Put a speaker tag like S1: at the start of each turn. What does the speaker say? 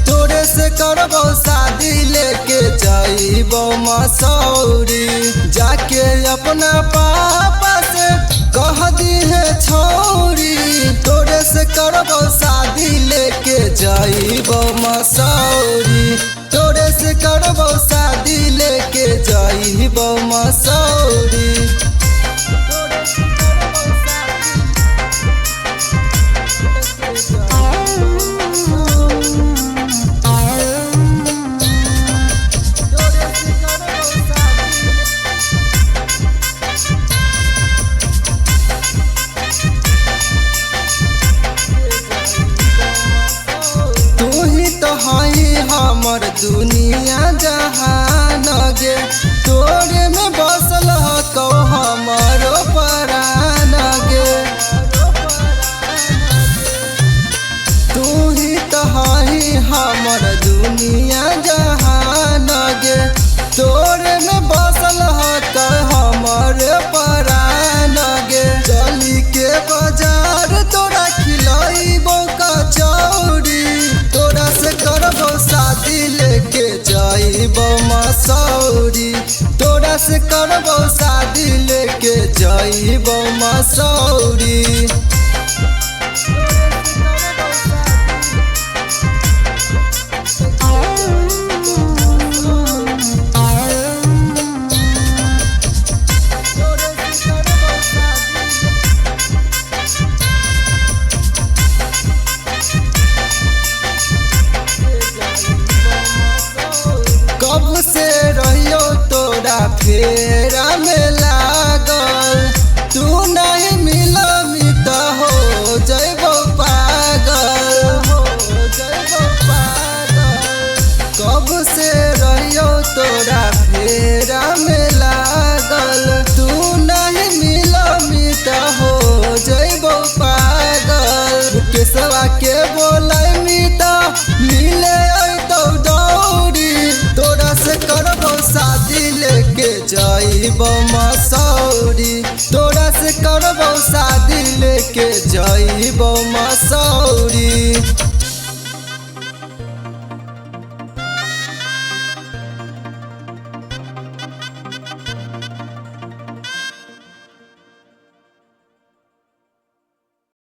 S1: तोरे से करबो शादी लेके जाइबो मसौरी। जाके अपना पापा से कह दी है छौरी, तोरे से करबो शादी लेके जाइबो मसौरी। तोरे से करबो शादी लेके जाइबो मसौरी। हमर दुनिया जहान गे, तोरे में बसल हको हमारो प्राण गे। तू ही तो हई हमर दुनिया जहान गे, तोरे में बसल हको हमर प्राण गे। चली के बाजार तोरा खिलाइबो कचौड़ी, तोरा से करबो शादी लेके जाइबो मसौरी। तोरा से करबो शादी लेके जाइबो मसौरी। कब से रहियो तोरा फेरा में लागल, तू नहीं मिलमी तो हो जइबो पागल। कब से रहियो तोरा फेरा में लागल, तू नहीं मिलमी तो हो जइबो पागल। केसवा के बोलमी तो मिले तो दौड़ी, तोरा से करबो शादी लेके जाइबो मसौरी। तोरा से करबो शादी लेके जाइबो मसौरी।